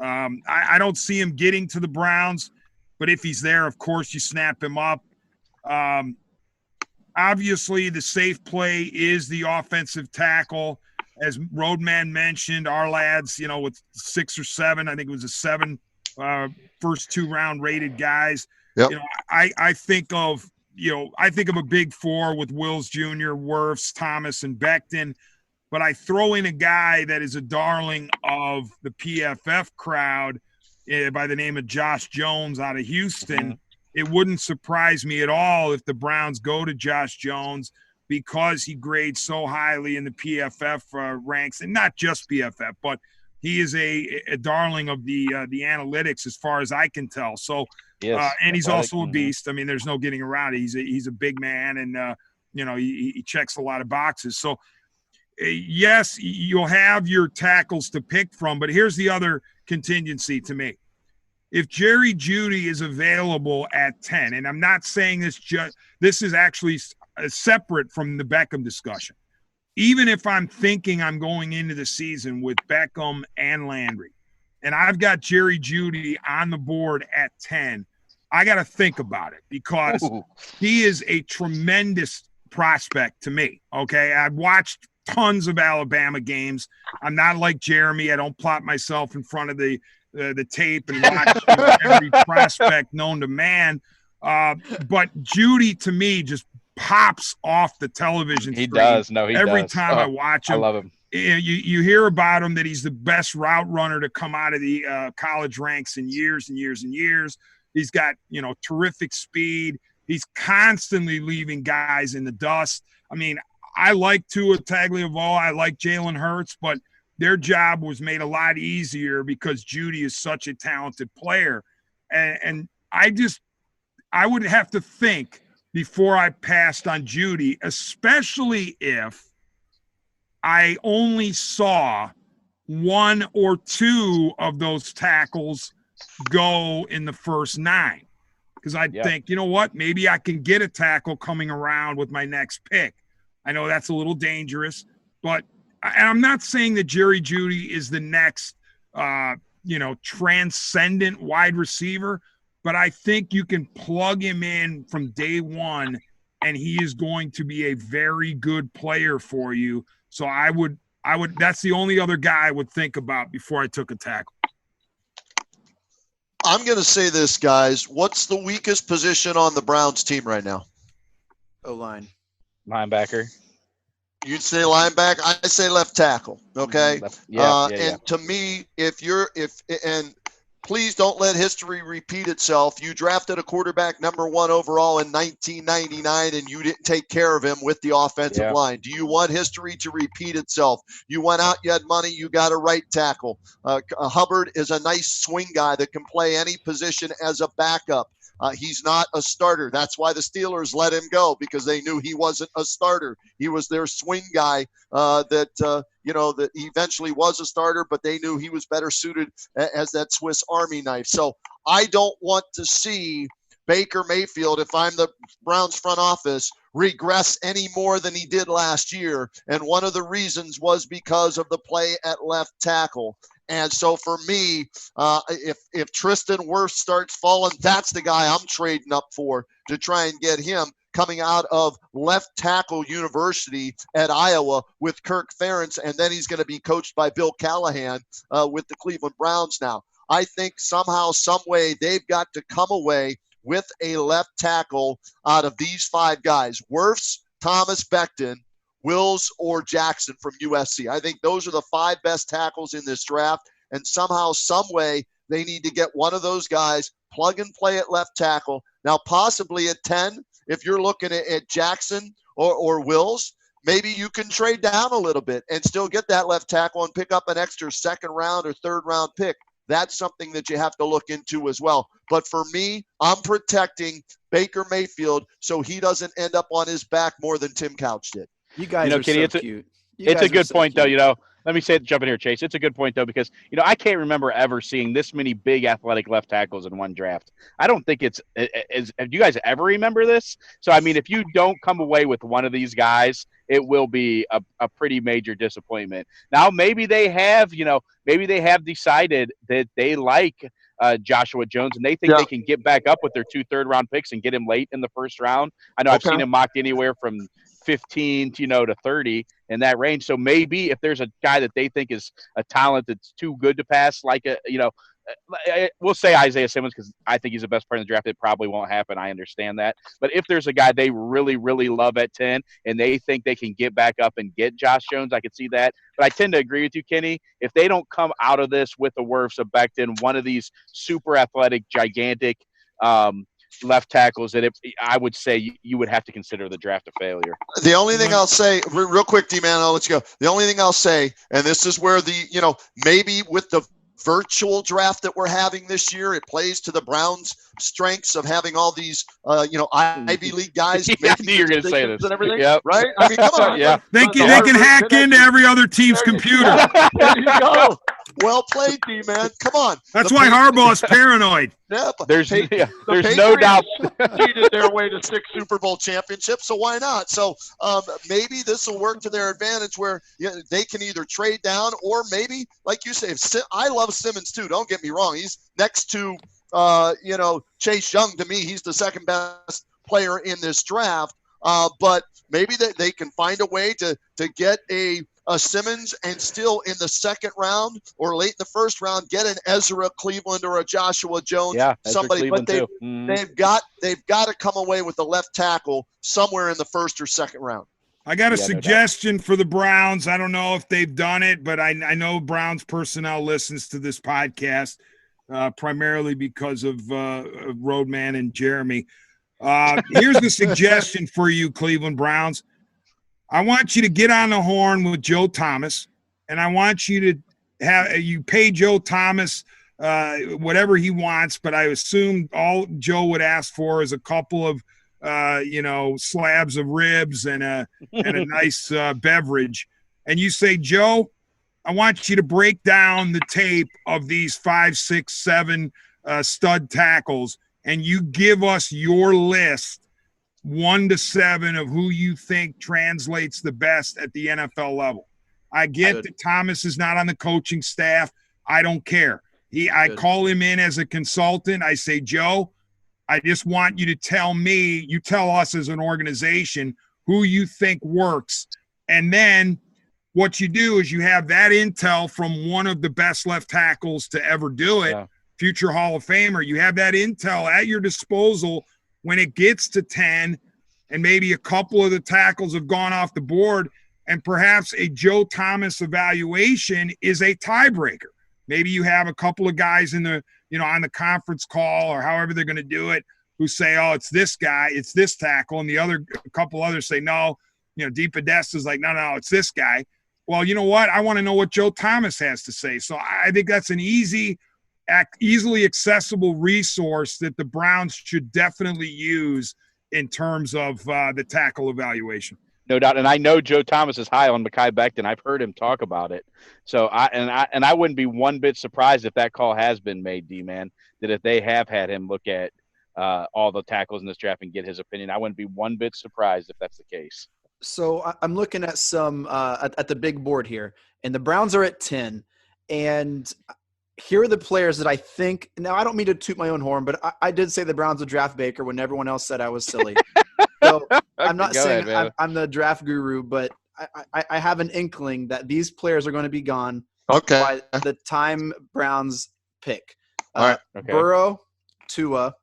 I don't see him getting to the Browns, but if he's there, of course, you snap him up. Obviously, the safe play is the offensive tackle. As Roadman mentioned, our lads, with 6 or 7, I think it was a 7 first 2-round rated guys. Yep. I think of a big 4 with Wills Jr., Wirfs, Thomas, and Becton. But I throw in a guy that is a darling of the PFF crowd by the name of Josh Jones out of Houston. It wouldn't surprise me at all if the Browns go to Josh Jones because he grades so highly in the PFF ranks, and not just PFF, but he is a darling of the analytics as far as I can tell. So, and he's also a beast. I mean, there's no getting around it. He's a big man, and he checks a lot of boxes. So, yes, you'll have your tackles to pick from, but here's the other contingency to me. If Jerry Jeudy is available at 10, and I'm not saying this is actually separate from the Beckham discussion. Even if I'm thinking I'm going into the season with Beckham and Landry, and I've got Jerry Jeudy on the board at 10, I got to think about it because he is a tremendous prospect to me, okay? I've watched tons of Alabama games. I'm not like Jeremy. I don't plot myself in front of the tape and watch every prospect known to man. But Jeudy, to me, just pops off the television screen. He does. No, he every does. time I watch him. I love him. You hear about him that he's the best route runner to come out of the college ranks in years and years and years. He's got, terrific speed. He's constantly leaving guys in the dust. I mean, I like Tua Tagovailoa. I like Jalen Hurts, but their job was made a lot easier because Judy is such a talented player. And I would have to think before I passed on Judy, especially if I only saw one or two of those tackles go in the first 9. Because I'd think, you know what, maybe I can get a tackle coming around with my next pick. I know that's a little dangerous, but and I'm not saying that Jerry Jeudy is the next, transcendent wide receiver, but I think you can plug him in from day one, and he is going to be a very good player for you. So I would. That's the only other guy I would think about before I took a tackle. I'm going to say this, guys. What's the weakest position on the Browns team right now? O-line. Linebacker. You'd say linebacker. I say left tackle. Okay. And to me, and please don't let history repeat itself. You drafted a quarterback number 1 overall in 1999, and you didn't take care of him with the offensive line. Do you want history to repeat itself? You went out, you had money, you got a right tackle. Hubbard is a nice swing guy that can play any position as a backup. He's not a starter. That's why the Steelers let him go, because they knew he wasn't a starter. He was their swing guy that he eventually was a starter, but they knew he was better suited as that Swiss Army knife. So I don't want to see Baker Mayfield, if I'm the Browns front office, regress any more than he did last year. And one of the reasons was because of the play at left tackle. And so for me, if Tristan Wirfs starts falling, that's the guy I'm trading up for to try and get him coming out of left tackle university at Iowa with Kirk Ferentz, and then he's going to be coached by Bill Callahan with the Cleveland Browns now. I think somehow, some way, they've got to come away with a left tackle out of these 5 guys: Wirfs, Thomas Becton, Wills, or Jackson from USC. I think those are the 5 best tackles in this draft, and somehow, some way, they need to get one of those guys, plug and play at left tackle. Now, possibly at 10, if you're looking at Jackson or Wills, maybe you can trade down a little bit and still get that left tackle and pick up an extra 2nd round or 3rd round pick. That's something that you have to look into as well. But for me, I'm protecting Baker Mayfield so he doesn't end up on his back more than Tim Couch did. You guys are Kenny, so cute. It's a good point, though. Let me jump in here, Chase. It's a good point, though, because, I can't remember ever seeing this many big athletic left tackles in one draft. I don't think do you guys ever remember this? So, I mean, if you don't come away with one of these guys, it will be a pretty major disappointment. Now, maybe they have decided that they like Joshua Jones, and they think they can get back up with their 2 third-round picks and get him late in the first round. I know I've seen him mocked anywhere from 15 to 30 in that range. So maybe if there's a guy that they think is a talent that's too good to pass, we'll say Isaiah Simmons, because I think he's the best player in the draft. It probably won't happen. I understand that. But if there's a guy they really, really love at 10 and they think they can get back up and get Josh Jones, I could see that. But I tend to agree with you, Kenny. If they don't come out of this with the Wirfs of Becton, one of these super athletic, gigantic left tackles, that I would say you would have to consider the draft a failure. The only thing I'll say, real quick, D-Man, I'll let you go. The only thing I'll say, and this is where maybe with the virtual draft that we're having this year, it plays to the Browns' strengths of having all these, Ivy League guys. I knew you were going to say this. And everything, yep. right? I mean, come on. Yeah. They can hack into every other team's computer. There you go. Well played, D-Man. Come on. That's why Harbaugh's paranoid. Yeah, there's no doubt. Cheated their way to 6 Super Bowl championships, so why not? So maybe this will work to their advantage, where they can either trade down, or maybe, like you say, I love Simmons too. Don't get me wrong. He's next to Chase Young. To me, he's the 2nd best player in this draft. But maybe they can find a way to get a Simmons, and still in the 2nd round or late in the 1st round get an Ezra Cleveland or a Joshua Jones. Yeah, somebody. Cleveland But they've got to come away with the left tackle somewhere in the 1st or 2nd round. I got a suggestion for the Browns. I don't know if they've done it, but I know Browns personnel listens to this podcast primarily because of Roadman and Jeremy. Here's the suggestion for you, Cleveland Browns. I want you to get on the horn with Joe Thomas, and I want you to pay Joe Thomas whatever he wants, but I assume all Joe would ask for is a couple of slabs of ribs and a nice beverage. And you say, Joe, I want you to break down the tape of these 5, 6, 7 stud tackles, and you give us your list 1 to 7 of who you think translates the best at the NFL level. I get that Thomas is not on the coaching staff. I don't care. I call him in as a consultant. I say, Joe, I just want you to tell us as an organization who you think works. And then what you do is you have that intel from one of the best left tackles to ever do it, future Hall of Famer. You have that intel at your disposal when it gets to 10 and maybe a couple of the tackles have gone off the board, and perhaps a Joe Thomas evaluation is a tiebreaker. Maybe you have a couple of guys on the conference call or however they're going to do it who say, oh, it's this guy, it's this tackle, and a couple others say, no, DePodesta's like, no, it's this guy. Well, you know what? I want to know what Joe Thomas has to say. So I think that's an easily accessible resource that the Browns should definitely use in terms of the tackle evaluation. No doubt. And I know Joe Thomas is high on Mekhi Becton. I've heard him talk about it. So I wouldn't be one bit surprised if that call has been made, D-Man, that if they have had him look at all the tackles in this draft and get his opinion, I wouldn't be one bit surprised if that's the case. So I'm looking at some at the big board here, and the Browns are at 10. And here are the players that I think – now, I don't mean to toot my own horn, but I did say the Browns would draft Baker when everyone else said I was silly. So I'm not saying I'm the draft guru, but I have an inkling that these players are going to be gone by the time Browns pick. All right. Burrow, Tua,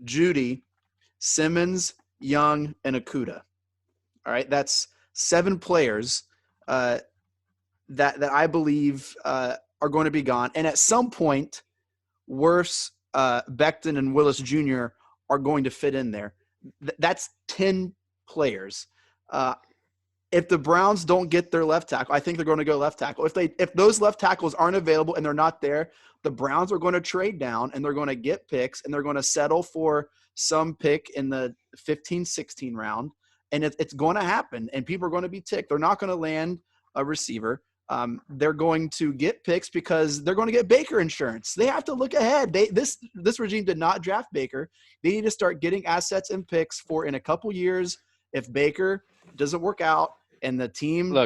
Judy, Simmons, Young, and Okudah. All right, that's 7 players that I believe are going to be gone. And at some point, Wirfs, Becton, and Willis Jr. are going to fit in there. That's 10 players. If the Browns don't get their left tackle, I think they're going to go left tackle. If those left tackles aren't available and they're not there, the Browns are going to trade down and they're going to get picks and they're going to settle for some pick in the 15-16 round. And it's going to happen, and people are going to be ticked. They're not going to land a receiver. They're going to get picks because they're going to get Baker insurance. They have to look ahead. This regime did not draft Baker. They need to start getting assets and picks for in a couple years. If Baker doesn't work out and the team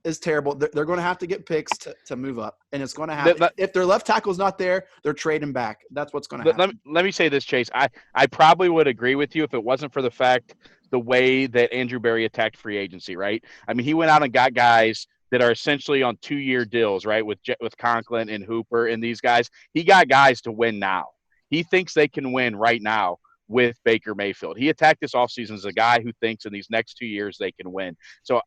is terrible, they're going to have to get picks to move up, and it's going to happen. If their left tackle is not there, they're trading back. That's what's going to happen. Let me say this, Chase. I probably would agree with you if it wasn't for the fact – the way that Andrew Berry attacked free agency, right? I mean, he went out and got guys that are essentially on 2-year deals, right? With Conklin and Hooper and these guys. He got guys to win now. He thinks they can win right now with Baker Mayfield. He attacked this offseason as a guy who thinks in these next 2 years they can win. So,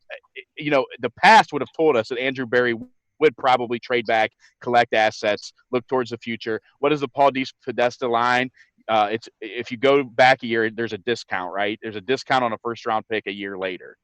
the past would have told us that Andrew Berry would probably trade back, collect assets, look towards the future. What is the Paul DePodesta line? It's if you go back a year, there's a discount, right? There's a discount on a first-round pick a year later,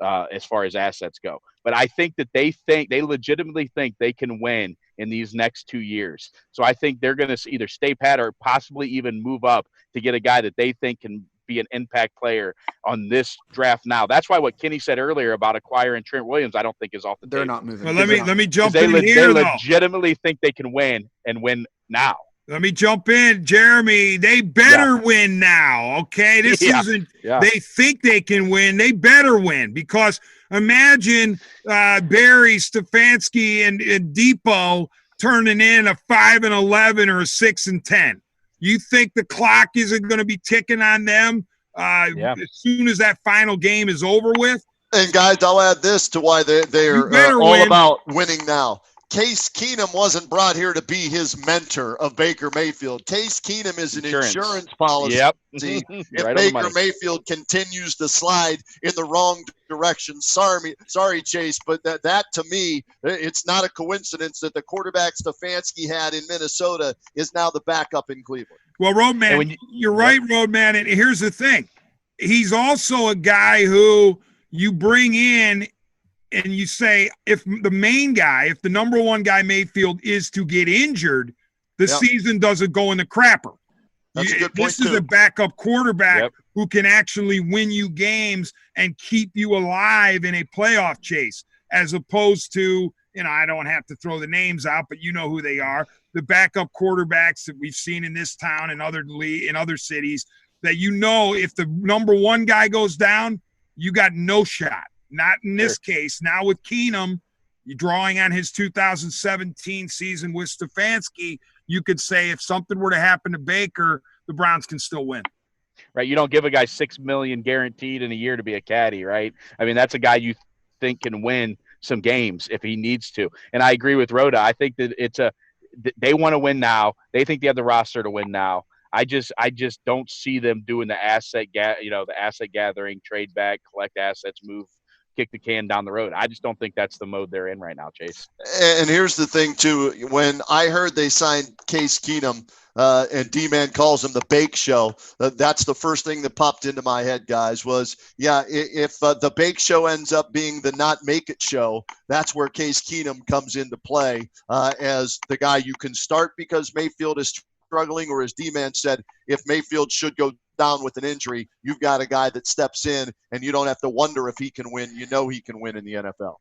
as far as assets go. But I think that they legitimately think they can win in these next 2 years. So I think they're going to either stay pat or possibly even move up to get a guy that they think can be an impact player on this draft now. That's why what Kenny said earlier about acquiring Trent Williams, I don't think is off the table. They're not moving. Well, let me jump in here. They legitimately think they can win and win now. Let me jump in, Jeremy. They better win now, okay? This isn't they think they can win. They better win because imagine Barry, Stefanski, and Depot turning in a 5-11 or a 6-10. You think the clock isn't going to be ticking on them as soon as that final game is over with? And guys, I'll add this to why they're all about winning now. Case Keenum wasn't brought here to be his mentor of Baker Mayfield. Case Keenum is an insurance policy. Yep. If Right on the Baker money. Mayfield continues to slide in the wrong direction, sorry, Chase, but that to me, it's not a coincidence that the quarterback Stefanski had in Minnesota is now the backup in Cleveland. Well, Roadman, you're right, Roadman. And here's the thing. He's also a guy who you bring in and you say, if the main guy, if the number one guy Mayfield is to get injured, the season doesn't go in the crapper. That's a good point, this is too. a backup quarterback who can actually win you games and keep you alive in a playoff chase, as opposed to, I don't have to throw the names out, but you know who they are, the backup quarterbacks that we've seen in this town and in other cities, that if the number one guy goes down, you got no shot. Not in this case. Now with Keenum, you're drawing on his 2017 season with Stefanski, you could say if something were to happen to Baker, the Browns can still win. Right. You don't give a guy $6 million guaranteed in a year to be a caddy, right? I mean, that's a guy you think can win some games if he needs to. And I agree with Rhoda. I think that they want to win now. They think they have the roster to win now. I just don't see them doing the asset gathering, trade back, collect assets, move, kick the can down the road. I just don't think that's the mode they're in right now, Chase. And here's the thing, too. When I heard they signed Case Keenum, and D-Man calls him the Bake Show, that's the first thing that popped into my head, guys, was, if the Bake Show ends up being the Not Make It Show, that's where Case Keenum comes into play as the guy you can start because Mayfield is struggling, or as D-Man said, if Mayfield should go down with an injury, you've got a guy that steps in and you don't have to wonder if he can win. You know he can win in the NFL.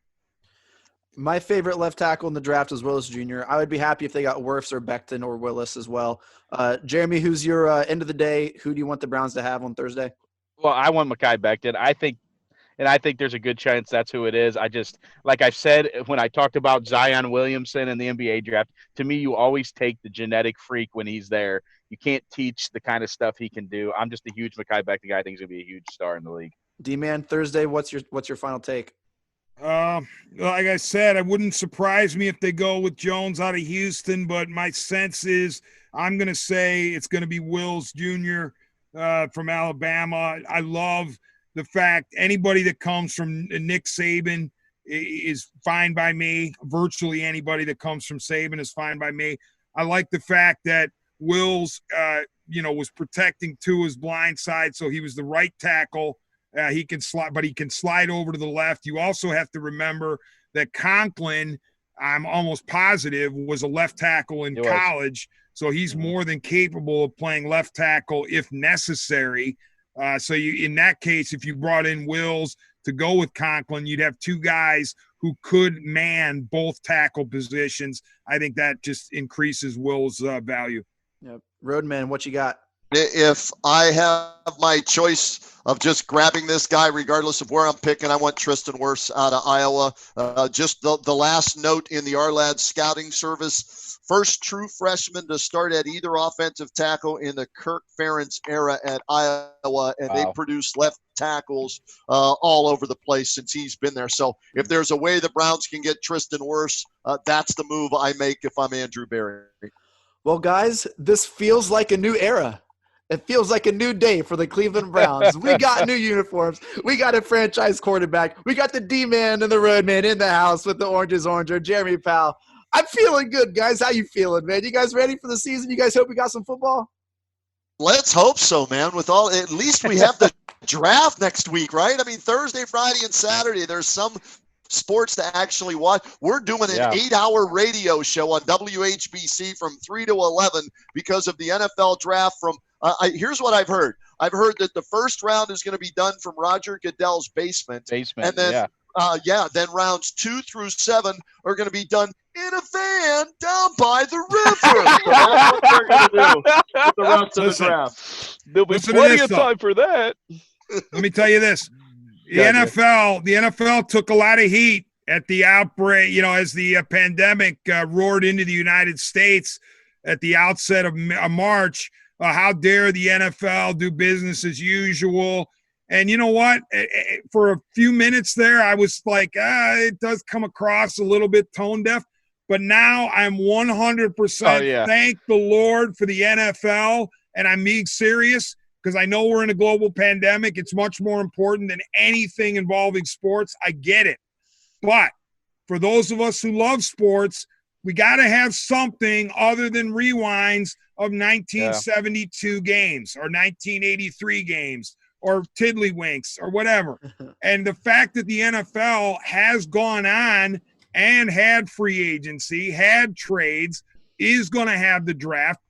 My favorite left tackle in the draft is Willis Jr. I would be happy if they got Wirfs or Becton or Willis as well. Jeremy, who's your end of the day? Who do you want the Browns to have on Thursday? Well, I want Mekhi Becton. I think there's a good chance that's who it is. Like I've said, when I talked about Zion Williamson in the NBA draft, to me, you always take the genetic freak when he's there. You can't teach the kind of stuff he can do. I'm just a huge Mekhi Becton guy. I think he's going to be a huge star in the league. D-Man, Thursday, what's your final take? Like I said, it wouldn't surprise me if they go with Jones out of Houston, but my sense is I'm going to say it's going to be Wills Jr. From Alabama. I love the fact anybody that comes from Nick Saban is fine by me. Virtually anybody that comes from Saban is fine by me. I like the fact that Wills, was protecting Tua's blind side, so he was the right tackle. He can slide over to the left. You also have to remember that Conklin, I'm almost positive, was a left tackle in college, so he's more than capable of playing left tackle if necessary. So in that case, if you brought in Wills to go with Conklin, you'd have two guys who could man both tackle positions. I think that just increases Wills' value. Yep. Roadman, what you got? If I have my choice of just grabbing this guy, regardless of where I'm picking, I want Tristan Wirfs out of Iowa. Just the last note in the RLAD scouting service, first true freshman to start at either offensive tackle in the Kirk Ferentz era at Iowa, and they produce left tackles all over the place since he's been there. So if there's a way the Browns can get Tristan Wirfs, that's the move I make if I'm Andrew Berry. Well, guys, this feels like a new era. It feels like a new day for the Cleveland Browns. We got new uniforms. We got a franchise quarterback. We got the D-Man and the Roadman in the house with the Oranges Oranger, Jeremy Powell. I'm feeling good, guys. How you feeling, man? You guys ready for the season? You guys hope we got some football? Let's hope so, man. At least we have the draft next week, right? I mean, Thursday, Friday, and Saturday, there's some sports to actually watch. We're doing an 8-hour radio show on WHBC from 3 to 11 because of the NFL draft from here's what I've heard. I've heard that the first round is going to be done from Roger Goodell's basement. And then, then rounds 2 through 7 are going to be done in a van down by the river. So that's what they're going to do with the rest of the draft. There'll be plenty of time for that. Let me tell you this. The NFL took a lot of heat at the outbreak, as the pandemic roared into the United States at the outset of March. How dare the NFL do business as usual? And you know what? For a few minutes there, I was like, it does come across a little bit tone deaf. But now I'm 100% thank the Lord for the NFL, and I'm being serious because I know we're in a global pandemic. It's much more important than anything involving sports. I get it. But for those of us who love sports, we got to have something other than rewinds of 1972 games or 1983 games or tiddlywinks or whatever. And the fact that the NFL has gone on and had free agency, had trades, is going to have the draft,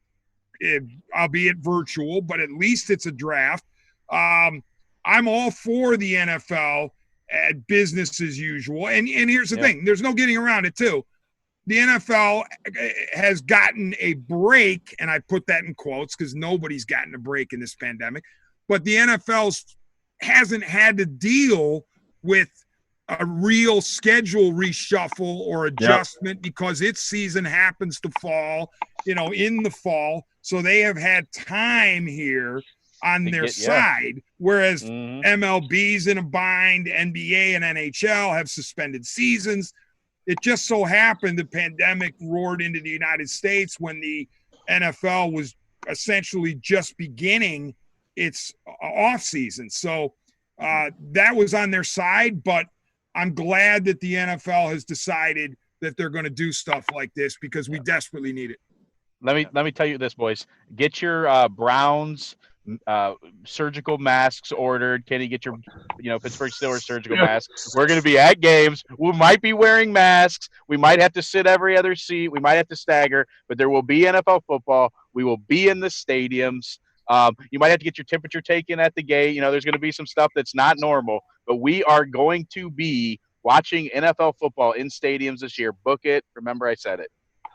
albeit virtual, but at least it's a draft. I'm all for the NFL at business as usual. And here's the thing. There's no getting around it, too. The NFL has gotten a break, and I put that in quotes because nobody's gotten a break in this pandemic. But the NFL hasn't had to deal with a real schedule reshuffle or adjustment because its season happens to fall, in the fall. So they have had time here on their side, whereas MLB's in a bind, NBA and NHL have suspended seasons. It just so happened the pandemic roared into the United States when the NFL was essentially just beginning its off season. So that was on their side, but I'm glad that the NFL has decided that they're going to do stuff like this because we desperately need it. Let me tell you this, boys. Get your Browns surgical masks ordered. Kenny, get your Pittsburgh Steelers surgical masks. We're going to be at games. We might be wearing masks. We might have to sit every other seat. We might have to stagger, but there will be NFL football. We will be in the stadiums. You might have to get your temperature taken at the gate. There's going to be some stuff that's not normal, but we are going to be watching NFL football in stadiums this year. Book it. Remember, I said it.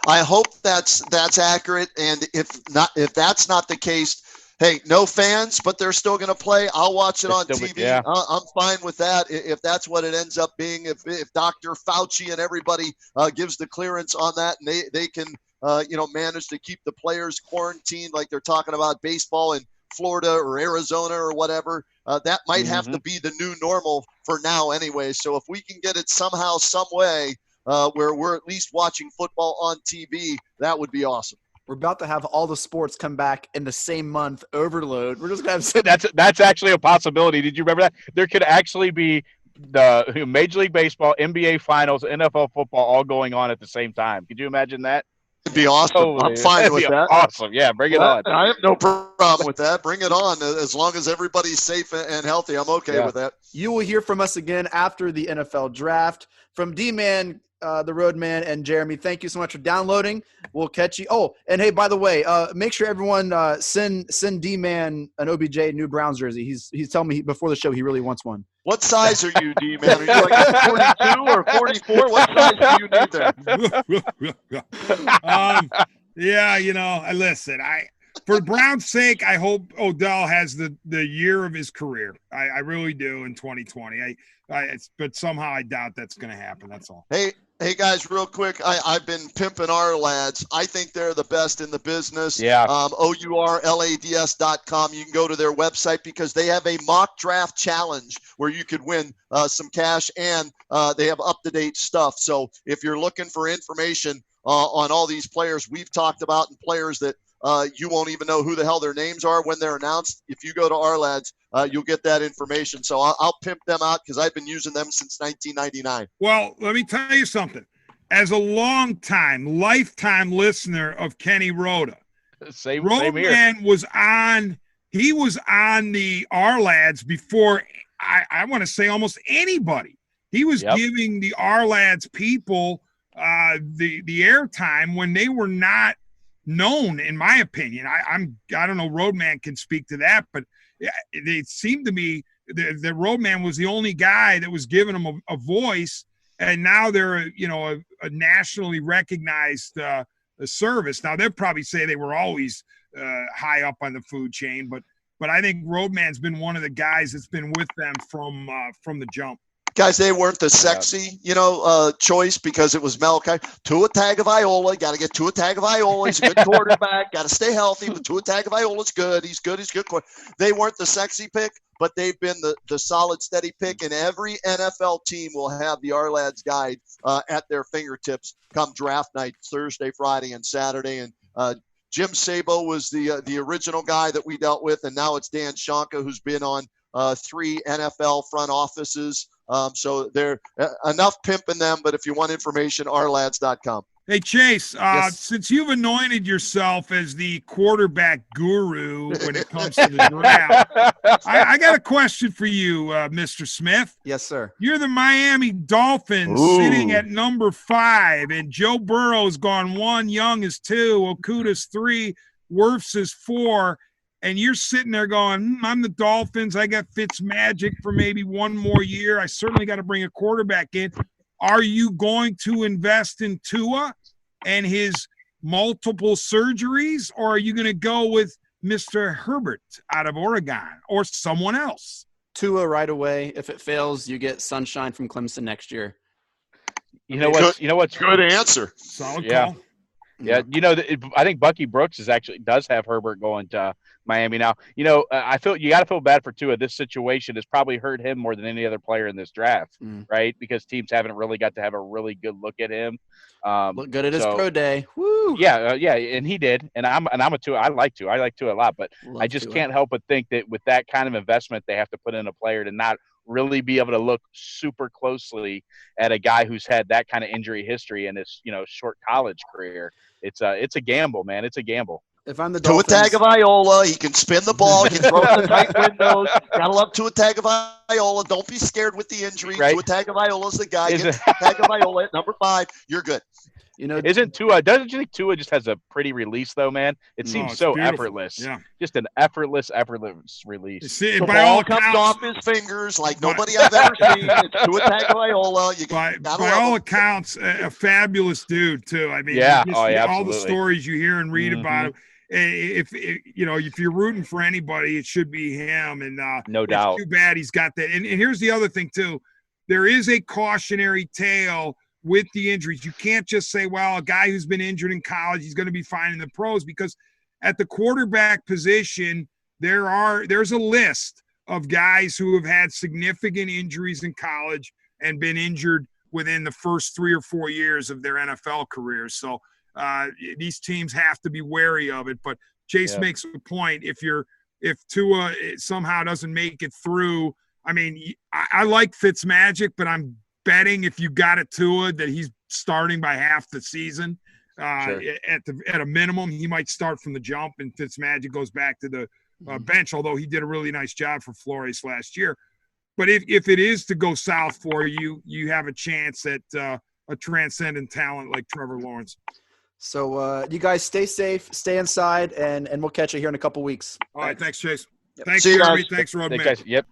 I hope that's accurate. And if that's not the case, hey, no fans, but they're still going to play. I'll watch it on TV. Yeah. I'm fine with that. If that's what it ends up being, if Dr. Fauci and everybody gives the clearance on that, and they can manage to keep the players quarantined like they're talking about baseball in Florida or Arizona or whatever, that might have to be the new normal for now anyway. So if we can get it somehow, some way where we're at least watching football on TV, that would be awesome. We're about to have all the sports come back in the same month. Overload. We're just going to have that's actually a possibility. Did you remember that? There could actually be the Major League Baseball, NBA Finals, NFL football all going on at the same time. Could you imagine that? It'd be awesome. Totally. I'm fine with that. Awesome. Yeah, bring it on. I have no problem with that. Bring it on. As long as everybody's safe and healthy, I'm okay with that. You will hear from us again after the NFL draft. From D-Man, the Roadman, and Jeremy, thank you so much for downloading. We'll catch you. Oh, and hey, by the way, make sure everyone send D-Man an OBJ new Browns jersey. He's telling me before the show he really wants one. What size are you, D-Man? Are you like 42 or 44? What size do you need there? Listen, for Brown's sake, I hope Odell has the year of his career. I really do in 2020. But somehow I doubt that's going to happen. That's all. Hey guys, real quick, I've been pimping our lads. I think they're the best in the business. Yeah. OURLADS.com. You can go to their website because they have a mock draft challenge where you could win some cash, and they have up-to-date stuff. So if you're looking for information on all these players we've talked about and players that you won't even know who the hell their names are when they're announced, if you go to our lads, you'll get that information. So I'll pimp them out because I've been using them since 1999. Well, let me tell you something. As a lifetime listener of Kenny Rhoda, Roadman was on the our lads before I want to say almost anybody. He was giving the our lads people the airtime when they were not known, in my opinion. I don't know, Roadman can speak to that, but it seemed to me that Roadman was the only guy that was giving them a voice, and now they're a nationally recognized service. Now they'll probably say they were always high up on the food chain, but I think Roadman's been one of the guys that's been with them from the jump. Guys, they weren't the sexy, choice because it Mel Kiper. Tua Tagovailoa, got to get Tua Tagovailoa. He's a good quarterback. Got to stay healthy, but Tua Tagovailoa's good. He's good. They weren't the sexy pick, but they've been the solid, steady pick, and every NFL team will have the Our-Lads guide at their fingertips come draft night, Thursday, Friday, and Saturday. And Jim Sabo was the original guy that we dealt with, and now it's Dan Shonka, who's been on 3 NFL front offices. So they're enough pimping them, but if you want information, ourlads.com. Hey, Chase, Yes. since you've anointed yourself as the quarterback guru when it comes to the draft, I got a question for you, Mr. Smith. Yes, sir. You're the Miami Dolphins sitting at number 5, and Joe Burrow's gone 1, Young is 2, Okuda's 3, Wirfs is 4, and you're sitting there going, I'm the Dolphins. I got Fitzmagic for maybe 1 more year. I certainly got to bring a quarterback in. Are you going to invest in Tua and his multiple surgeries, or are you going to go with Mr. Herbert out of Oregon or someone else? Tua right away. If it fails, you get Sunshine from Clemson next year. You know what's Good answer. Solid Yeah. call. Yeah, I think Bucky Brooks does have Herbert going to Miami now. I feel you got to feel bad for Tua. This situation has probably hurt him more than any other player in this draft, right? Because teams haven't really got to have a really good look at him. Look good at his pro day. Woo! Yeah, and he did. And I'm a Tua. I like Tua a lot, but Love I just Tua. can't help but think that with that kind of investment, they have to put in a player to not really be able to look super closely at a guy who's had that kind of injury history in his short college career. It's a gamble, man. It's a gamble. If I'm the Tua Dolphins, Tagovailoa, he can spin the ball, he can throw it in the tight windows. Gotta love Tua Tagovailoa. Don't be scared with the injury. Right. Tua Tagovailoa's the guy. Get Tagovailoa at number 5. You're good. Isn't Tua? Doesn't you think Tua just has a pretty release though, man? It seems it's so beautiful. effortless. Yeah. Just an effortless release. See, The by all ball comes accounts, off his fingers like nobody I've ever seen. It's Tua Tagovailoa. You by gotta love all him. accounts, a fabulous dude too. I mean, Yeah. just Oh, yeah, all the absolutely. stories you hear and read about him. If you're rooting for anybody, it should be him. And No doubt. It's too bad he's got that. And here's the other thing too: there is a cautionary tale with the injuries. You can't just say, well, a guy who's been injured in college, he's going to be fine in the pros, because at the quarterback position, there's a list of guys who have had significant injuries in college and been injured within the first 3 or 4 years of their NFL careers. So these teams have to be wary of it. But Chase makes a point. If Tua somehow doesn't make it through, I mean, I like Fitzmagic, but I'm betting if you got it Tua that he's starting by half the season. Sure. At a minimum, he might start from the jump, and Fitzmagic goes back to the bench, although he did a really nice job for Flores last year. But if it is to go south for you, you have a chance at a transcendent talent like Trevor Lawrence. So you guys stay safe, stay inside, and we'll catch you here in a couple weeks. All right, thanks, Chase. Thanks, See you Jeremy. guys. Thanks, Roadman. Thanks, guys. Yep.